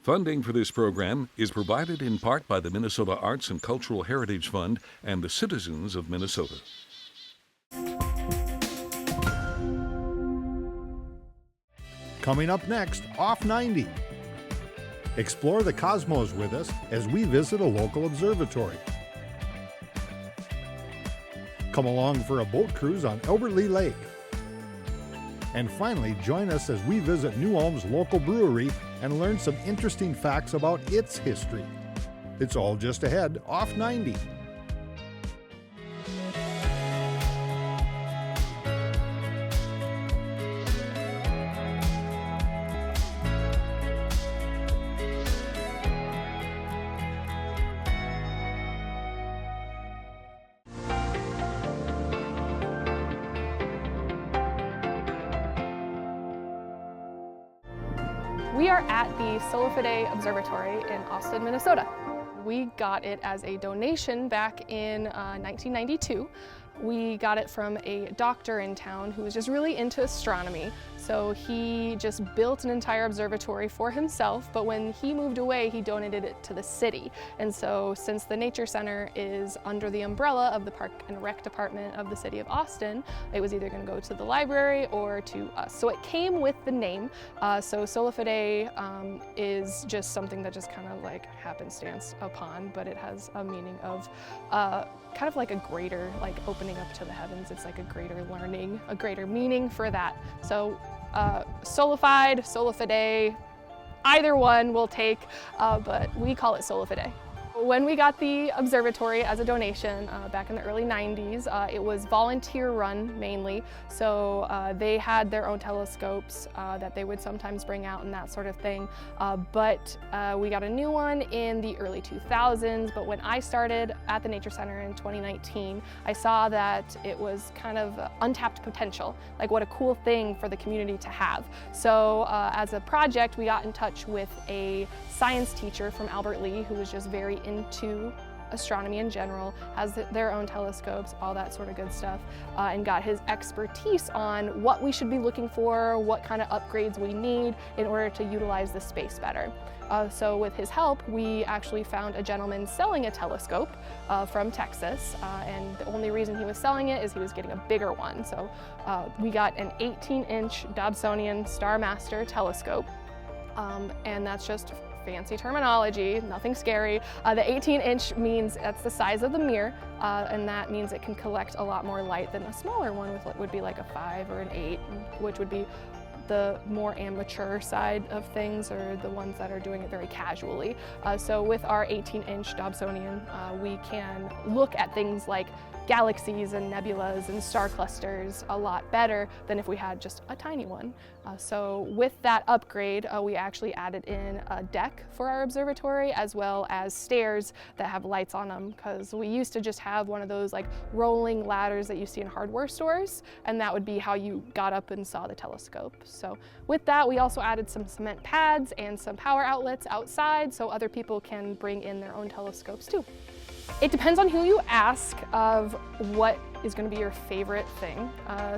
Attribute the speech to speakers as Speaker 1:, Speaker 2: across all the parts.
Speaker 1: Funding for this program is provided in part by the Minnesota Arts and Cultural Heritage Fund and the citizens of Minnesota.
Speaker 2: Coming up next, Off 90. Explore the cosmos with us as we visit a local observatory. Come along for a boat cruise on Albert Lea Lake. And finally, join us as we visit New Ulm's local brewery and learn some interesting facts about its history. It's all just ahead, Off 90.
Speaker 3: We are at the Sola Fide Observatory in Austin, Minnesota. We got it as a donation back in 1992. We got it from a doctor in town who was just really into astronomy. So he just built an entire observatory for himself, but when he moved away, he donated it to the city. And so since the Nature Center is under the umbrella of the Park and Rec Department of the city of Austin, it was either going to go to the library or to us. So it came with the name. So Sola Fide is just something that just kind of like happenstance upon, but it has a meaning of kind of like a greater, like opening up to the heavens. It's like a greater learning, a greater meaning for that. So Sola Fide, Sola Fide, either one we'll take, but we call it Sola Fide. When we got the observatory as a donation back in the early 90s, it was volunteer run mainly. So they had their own telescopes that they would sometimes bring out and that sort of thing. But we got a new one in the early 2000s. But when I started at the Nature Center in 2019, I saw that it was kind of untapped potential, like what a cool thing for the community to have. So as a project, we got in touch with a science teacher from Albert Lea who was just very into astronomy in general, has their own telescopes, all that sort of good stuff, and got his expertise on what we should be looking for, what kind of upgrades we need in order to utilize the space better. So with his help, we actually found a gentleman selling a telescope from Texas, and the only reason he was selling it is he was getting a bigger one. So we got an 18-inch Dobsonian Starmaster telescope, and that's just fancy terminology, nothing scary. The 18-inch means that's the size of the mirror, and that means it can collect a lot more light than a smaller one would be like a 5 or an 8, which would be the more amateur side of things, or the ones that are doing it very casually. So with our 18-inch Dobsonian, we can look at things like galaxies and nebulas and star clusters a lot better than if we had just a tiny one. So with that upgrade, we actually added in a deck for our observatory, as well as stairs that have lights on them, because we used to just have one of those like rolling ladders that you see in hardware stores, and that would be how you got up and saw the telescope. So with that, we also added some cement pads and some power outlets outside so other people can bring in their own telescopes too. It depends on who you ask of what is going to be your favorite thing.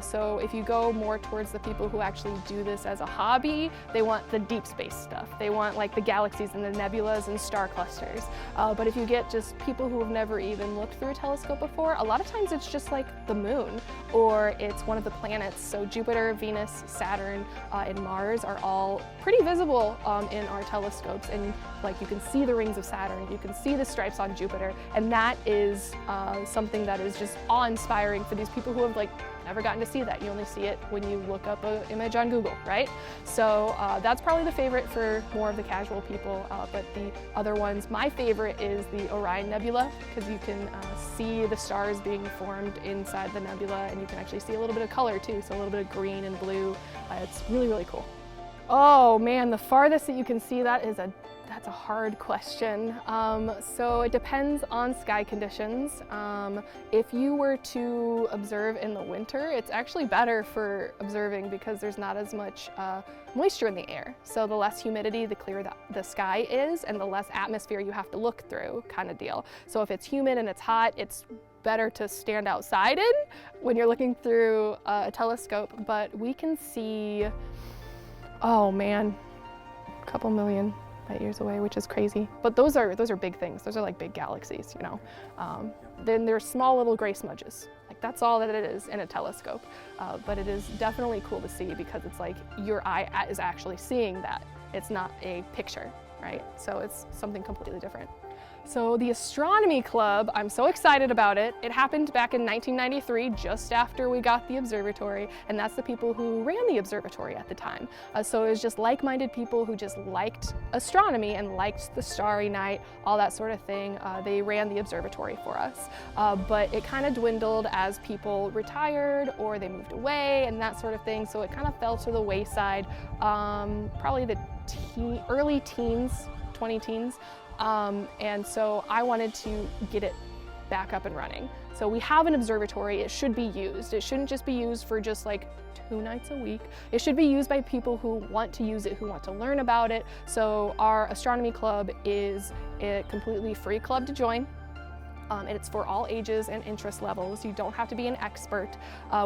Speaker 3: So if you go more towards the people who actually do this as a hobby, they want the deep space stuff. They want like the galaxies and the nebulas and star clusters. But if you get just people who have never even looked through a telescope before, a lot of times it's just like the moon, or it's one of the planets. So Jupiter, Venus, Saturn, and Mars are all pretty visible in our telescopes, and like you can see the rings of Saturn, you can see the stripes on Jupiter, and that is something that is just awe-inspiring for these people who have like never gotten to see that. You only see it when you look up an image on Google, right? So that's probably the favorite for more of the casual people, but the other ones, my favorite is the Orion Nebula, because you can see the stars being formed inside the nebula, and you can actually see a little bit of color too, so a little bit of green and blue. It's really, really cool. Oh man, the farthest that you can see that is that's a hard question. So it depends on sky conditions. If you were to observe in the winter, it's actually better for observing because there's not as much moisture in the air. So the less humidity, the clearer the sky is, and the less atmosphere you have to look through, kind of deal. So if it's humid and it's hot, it's better to stand outside in when you're looking through a telescope. But we can see, oh man, a couple million light years away, which is crazy. But those are big things. Those are like big galaxies, you know. Then there's small little gray smudges. Like that's all that it is in a telescope. But it is definitely cool to see because it's like your eye is actually seeing that. It's not a picture, right? So it's something completely different. So the Astronomy Club, I'm so excited about it. It happened back in 1993, just after we got the observatory, and that's the people who ran the observatory at the time. So it was just like-minded people who just liked astronomy and liked the starry night, all that sort of thing. They ran the observatory for us. But it kind of dwindled as people retired or they moved away and that sort of thing, so it kind of fell to the wayside, probably the early teens, 20 teens. And so I wanted to get it back up and running. So we have an observatory. It should be used. It shouldn't just be used for just like 2 nights a week. It should be used by people who want to use it, who want to learn about it. So our astronomy club is a completely free club to join. And it's for all ages and interest levels. You don't have to be an expert.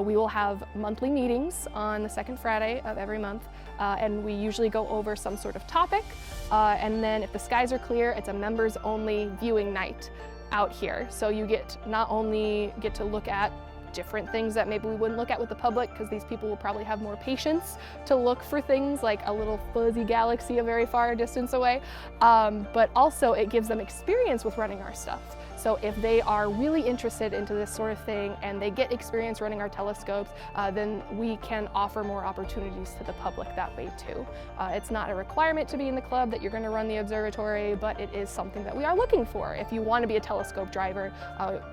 Speaker 3: We will have monthly meetings on the second Friday of every month, and we usually go over some sort of topic. And then if the skies are clear, it's a members only viewing night out here. So you not only get to look at different things that maybe we wouldn't look at with the public, because these people will probably have more patience to look for things like a little fuzzy galaxy a very far distance away, but also it gives them experience with running our stuff. So if they are really interested into this sort of thing and they get experience running our telescopes, then we can offer more opportunities to the public that way too. It's not a requirement to be in the club that you're going to run the observatory, but it is something that we are looking for. If you want to be a telescope driver,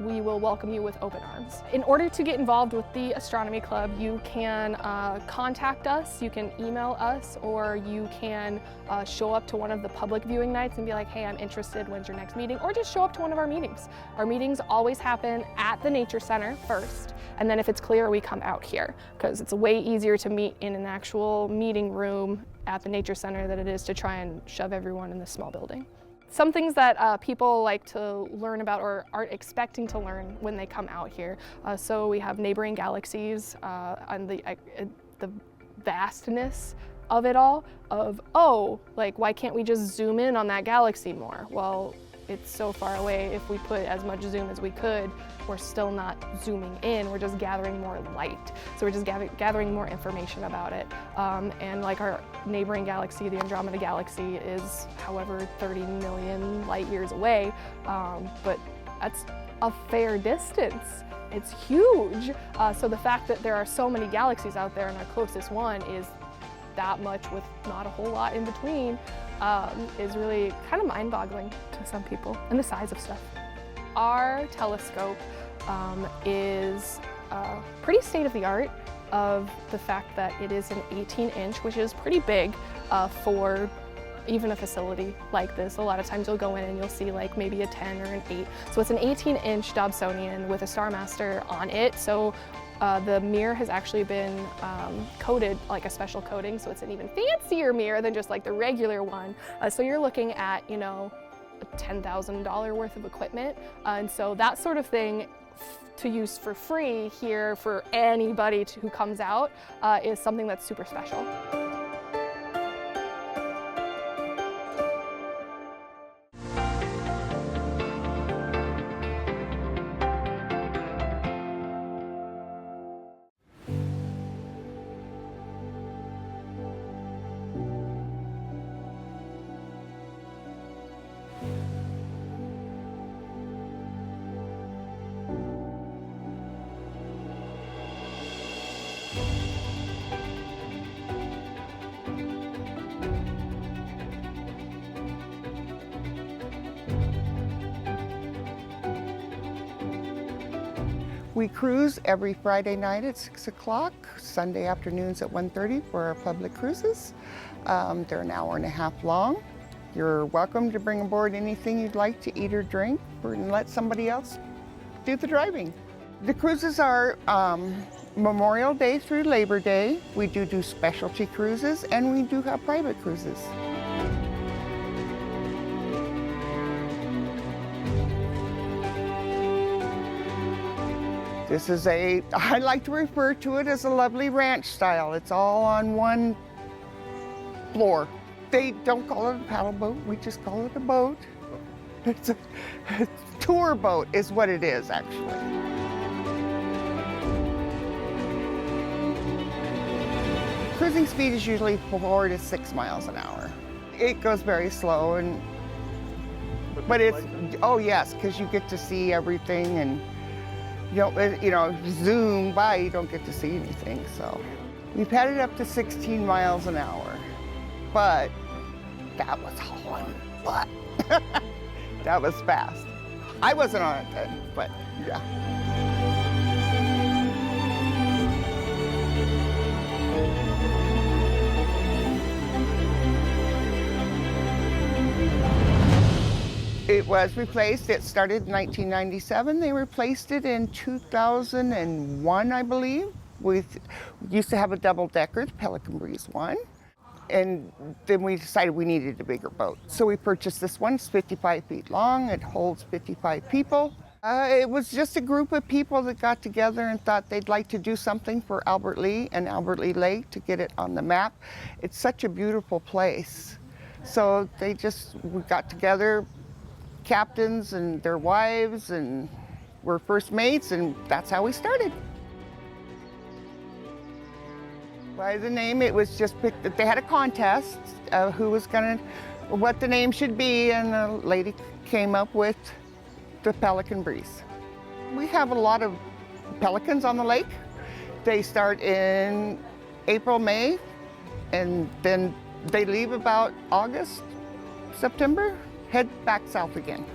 Speaker 3: we will welcome you with open arms. In order to get involved with the Astronomy Club, you can contact us, you can email us, or you can show up to one of the public viewing nights and be like, hey, I'm interested, when's your next meeting? Or just show up to one of our meetings. Our meetings always happen at the Nature Center first, and then if it's clear, we come out here, because it's way easier to meet in an actual meeting room at the Nature Center than it is to try and shove everyone in this small building. Some things that people like to learn about or aren't expecting to learn when they come out here. So we have neighboring galaxies and the vastness of it all, of, oh, like, why can't we just zoom in on that galaxy more? Well, it's so far away. If we put as much zoom as we could, we're still not zooming in, we're just gathering more light. So we're just gathering more information about it. And like our neighboring galaxy, the Andromeda Galaxy, is however 30 million light years away, but that's a fair distance. It's huge. So the fact that there are so many galaxies out there and our closest one is that much with not a whole lot in between is really kind of mind-boggling to some people, and the size of stuff. Our telescope is pretty state-of-the-art of the fact that it is an 18-inch, which is pretty big for even a facility like this. A lot of times you'll go in and you'll see like maybe a 10 or an 8. So it's an 18-inch Dobsonian with a Starmaster on it. So the mirror has actually been coated like a special coating, so it's an even fancier mirror than just like the regular one. So you're looking at, you know, $10,000 worth of equipment. And so that sort of thing to use for free here for anybody who comes out is something that's super special.
Speaker 4: We cruise every Friday night at 6 o'clock, Sunday afternoons at 1:30 for our public cruises. They're an hour and a half long. You're welcome to bring aboard anything you'd like to eat or drink, and let somebody else do the driving. The cruises are Memorial Day through Labor Day. We do specialty cruises, and we do have private cruises. This is I like to refer to it as a lovely ranch style. It's all on one floor. They don't call it a paddle boat, we just call it a boat. It's a tour boat is what it is, actually. Cruising speed is usually 4 to 6 miles an hour. It goes very slow, but it's, oh yes, because you get to see everything, and zoom by, you don't get to see anything, so. We've had it up to 16 miles an hour, but that was hauling butt. That was fast. I wasn't on it then, but yeah. It was replaced. It started in 1997. They replaced it in 2001, I believe. We used to have a double-decker, the Pelican Breeze I. And then we decided we needed a bigger boat. So we purchased this one. It's 55 feet long. It holds 55 people. It was just a group of people that got together and thought they'd like to do something for Albert Lea and Albert Lea Lake to get it on the map. It's such a beautiful place. So we got together, captains and their wives, and we're first mates, and that's how we started. By the name, it was just picked. They had a contest of what the name should be, and a lady came up with the Pelican Breeze. We have a lot of pelicans on the lake. They start in April, May, and then they leave about August, September, head back south again.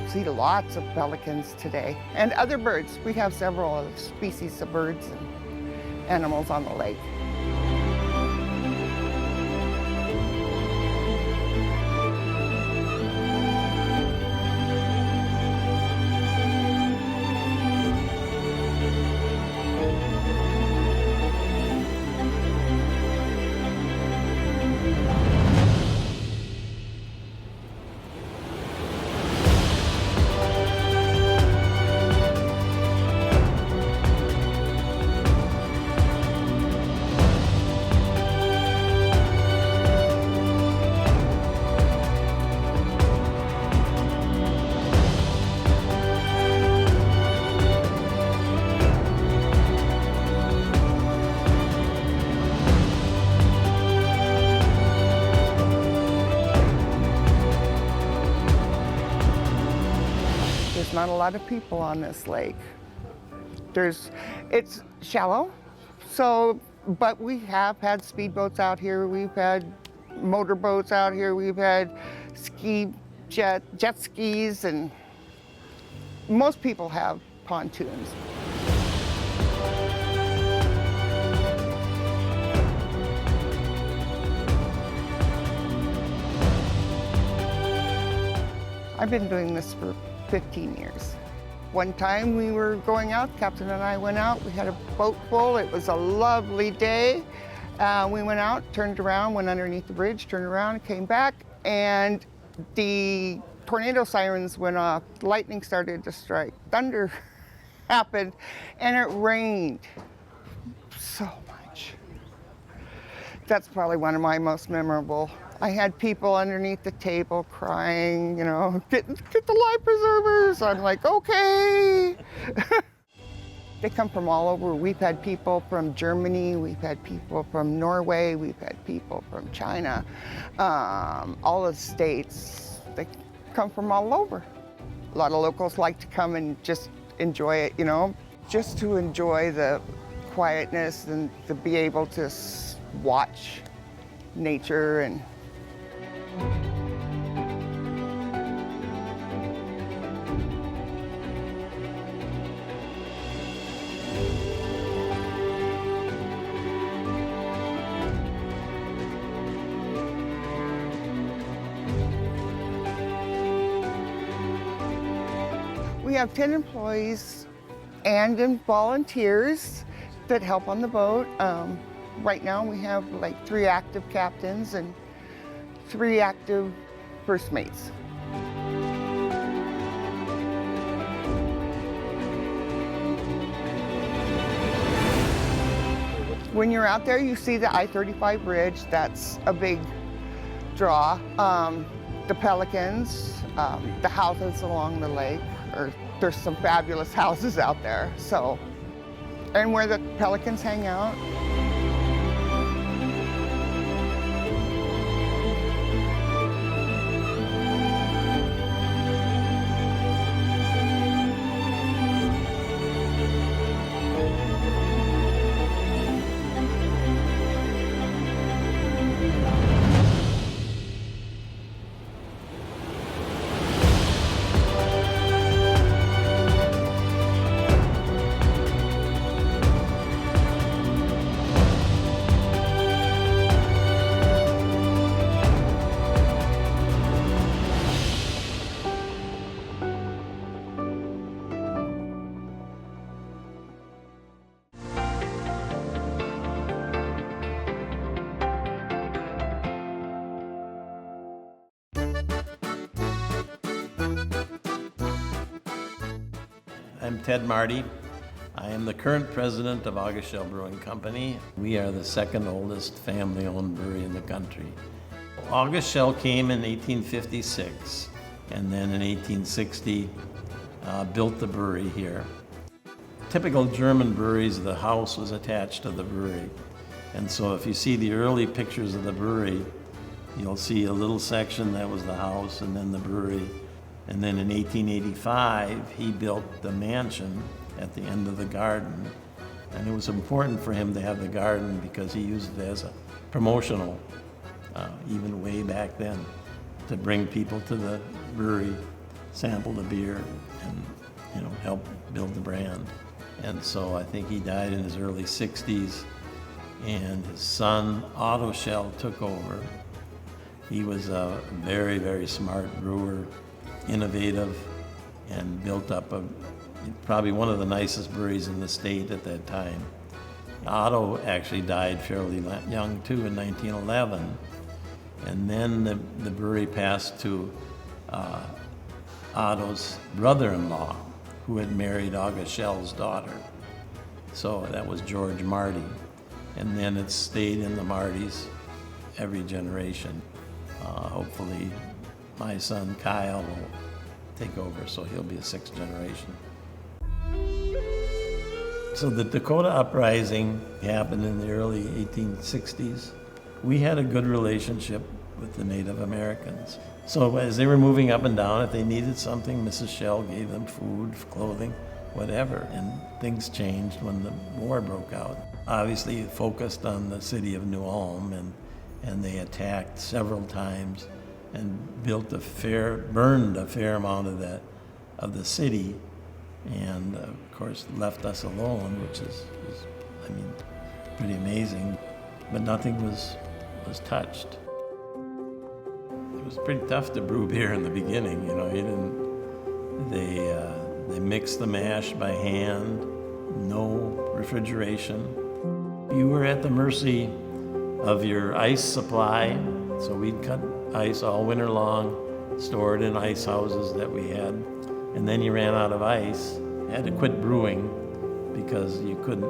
Speaker 4: See lots of pelicans today, and other birds. We have several other species of birds and animals on the lake. Not a lot of people on this lake. It's shallow, but we have had speedboats out here, we've had motorboats out here, we've had jet skis, and most people have pontoons. I've been doing this for 15 years. One time we were going out, Captain and I went out, we had a boat full, it was a lovely day. We went out, turned around, went underneath the bridge, turned around, came back, and the tornado sirens went off, lightning started to strike, thunder happened, and it rained so much. That's probably one of my most memorable. I had people underneath the table crying, get the life preservers. I'm like, okay. They come from all over. We've had people from Germany, we've had people from Norway, we've had people from China, all the states. They come from all over. A lot of locals like to come and just enjoy it, just to enjoy the quietness and to be able to watch nature and we have 10 employees and volunteers that help on the boat. Right now we have like 3 active captains and 3 active first mates. When you're out there, you see the I-35 bridge. That's a big draw. The pelicans, the houses along the lake, there's some fabulous houses out there. So, and where the pelicans hang out.
Speaker 5: I'm Ted Marti. I am the current president of August Schell Brewing Company. We are the second oldest family-owned brewery in the country. August Schell came in 1856, and then in 1860 built the brewery here. Typical German breweries, the house was attached to the brewery. And so if you see the early pictures of the brewery, you'll see a little section that was the house and then the brewery. And then in 1885, he built the mansion at the end of the garden. And it was important for him to have the garden because he used it as a promotional, even way back then, to bring people to the brewery, sample the beer, and help build the brand. And so I think he died in his early 60s, and his son, August Schell, took over. He was a very, very smart brewer, innovative, and built up probably one of the nicest breweries in the state at that time. Otto actually died fairly young too in 1911, and then the brewery passed to Otto's brother-in-law, who had married August Schell's daughter. So that was George Marti, and then it stayed in the Martis every generation. Hopefully my son Kyle will take over, so he'll be a sixth generation. So the Dakota Uprising happened in the early 1860s. We had a good relationship with the Native Americans. So as they were moving up and down, if they needed something, Mrs. Schell gave them food, clothing, whatever. And things changed when the war broke out. Obviously it focused on the city of New Ulm, and they attacked several times and burned a fair amount of the city, and of course left us alone, which is pretty amazing. But nothing was touched. It was pretty tough to brew beer in the beginning. They mixed the mash by hand, no refrigeration. You were at the mercy of your ice supply, so we'd cut ice all winter long, stored in ice houses that we had, and then you ran out of ice, had to quit brewing because you couldn't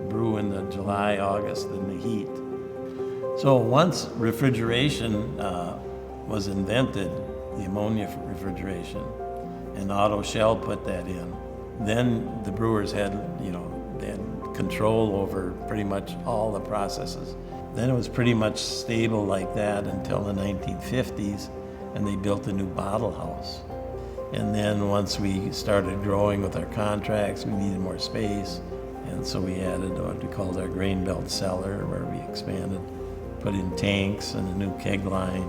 Speaker 5: brew in the July, August in the heat. So once refrigeration was invented, the ammonia refrigeration, and Otto Schell put that in, then the brewers had, they had control over pretty much all the processes. Then it was pretty much stable like that until the 1950s, and they built a new bottle house. And then once we started growing with our contracts, we needed more space, and so we added what we called our grain belt cellar, where we expanded, put in tanks and a new keg line.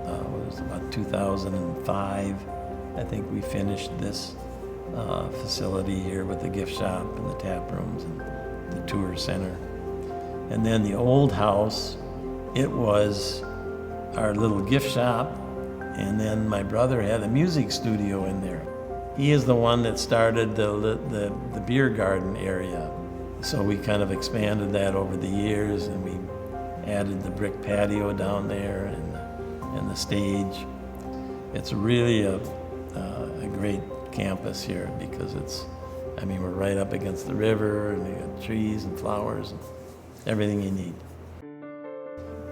Speaker 5: It was about 2005. I think we finished this facility here with the gift shop and the tap rooms and the tour center. And then the old house, it was our little gift shop, and then my brother had a music studio in there. He is the one that started the beer garden area. So we kind of expanded that over the years, and we added the brick patio down there and the stage. It's really a great campus here because we're right up against the river, and we got trees and flowers. everything you need.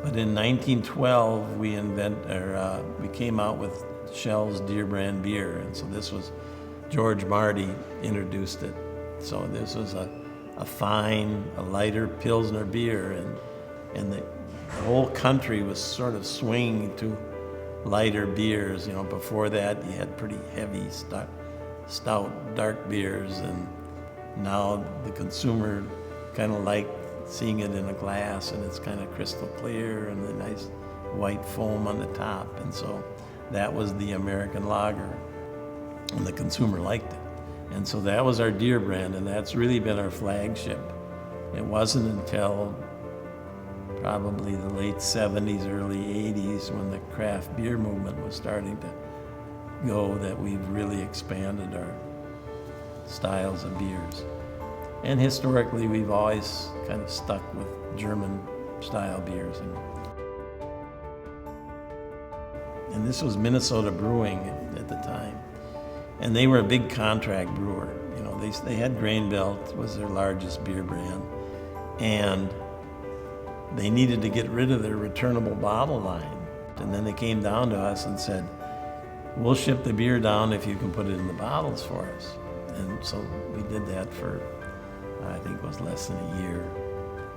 Speaker 5: But in 1912, we came out with Schell's Deer Brand beer, and so this was George Marti introduced it. So this was a fine, a lighter Pilsner beer, and the whole country was sort of swinging to lighter beers. You know, before that you had pretty heavy, stout, dark beers, and now the consumer kind of liked seeing it in a glass, and it's kind of crystal clear and a nice white foam on the top, and so that was the American lager, and the consumer liked it. And so that was our Deer brand, and that's really been our flagship. It wasn't until probably the late 70s, early 80s, when the craft beer movement was starting to go, that we've really expanded our styles of beers. And historically, we've always kind of stuck with German-style beers. And this was Minnesota Brewing at the time. And they were a big contract brewer. You know, they had Grain Belt was their largest beer brand, and they needed to get rid of their returnable bottle line. And then they came down to us and said, "We'll ship the beer down if you can put it in the bottles for us." And so we did that for, I think it was less than a year.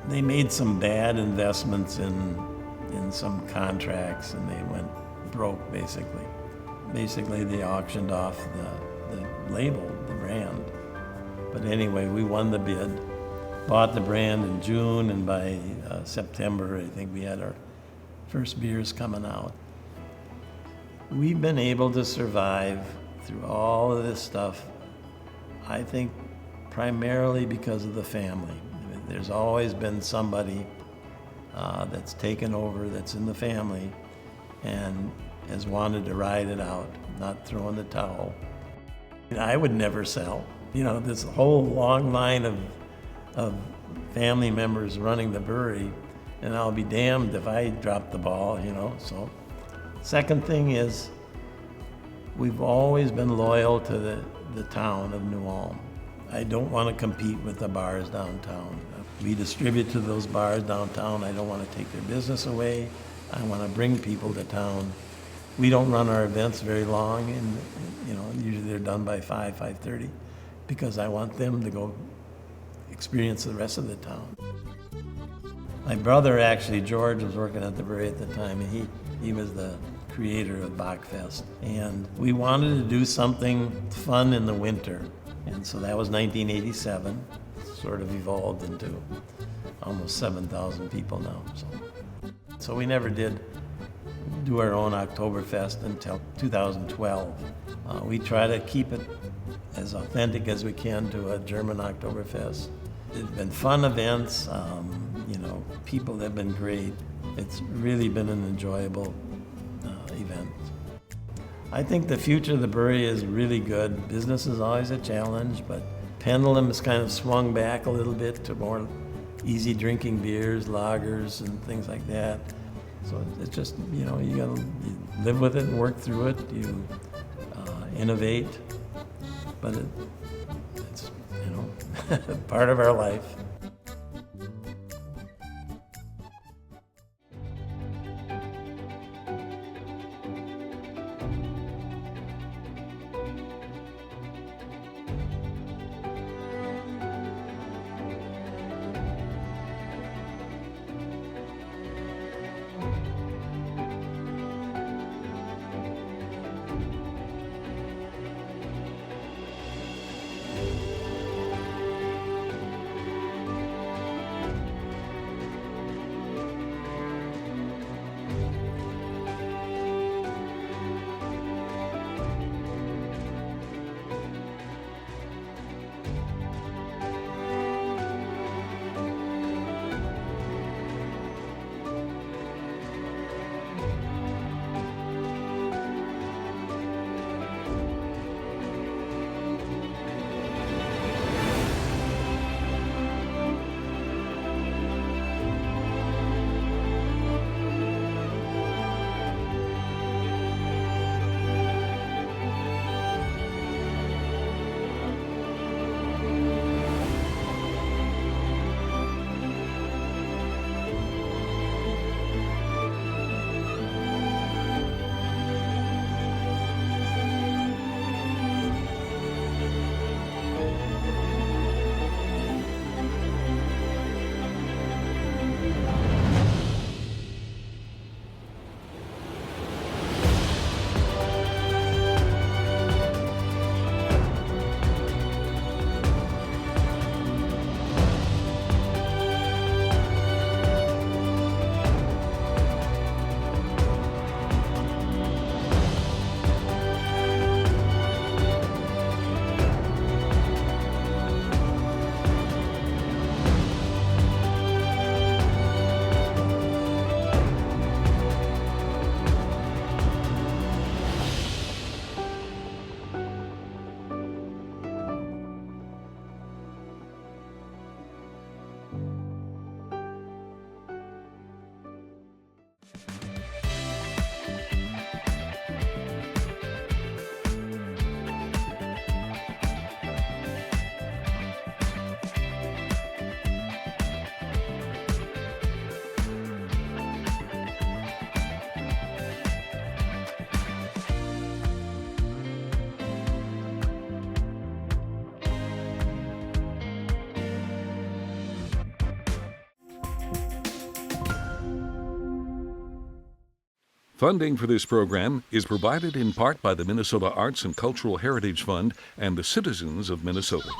Speaker 5: They made some bad investments in some contracts, and they went broke, basically. Basically, they auctioned off the label, the brand. But anyway, we won the bid, bought the brand in June, and by September, I think we had our first beers coming out. We've been able to survive through all of this stuff, I think, primarily because of the family. There's always been somebody that's taken over, that's in the family, and has wanted to ride it out, not throw in the towel. I would never sell. You know, this whole long line of family members running the brewery, and I'll be damned if I drop the ball, you know. So, second thing is, we've always been loyal to the town of New Ulm. I don't want to compete with the bars downtown. We distribute to those bars downtown. I don't want to take their business away. I want to bring people to town. We don't run our events very long, and you know, usually they're done by 5:30, because I want them to go experience the rest of the town. My brother, actually, George, was working at the brewery at the time, and he was the creator of Bachfest. And we wanted to do something fun in the winter. And so that was 1987. Sort of evolved into almost 7,000 people now. So we never did do our own Oktoberfest until 2012. We try to keep it as authentic as we can to a German Oktoberfest. It's been fun events, you know, people have been great. It's really been an enjoyable event. I think the future of the brewery is really good. Business is always a challenge, but pendulum has kind of swung back a little bit to more easy drinking beers, lagers, and things like that. So it's just, you know, you live with it and work through it. You innovate, but it's, you know, part of our life.
Speaker 1: Funding for this program is provided in part by the Minnesota Arts and Cultural Heritage Fund and the citizens of Minnesota.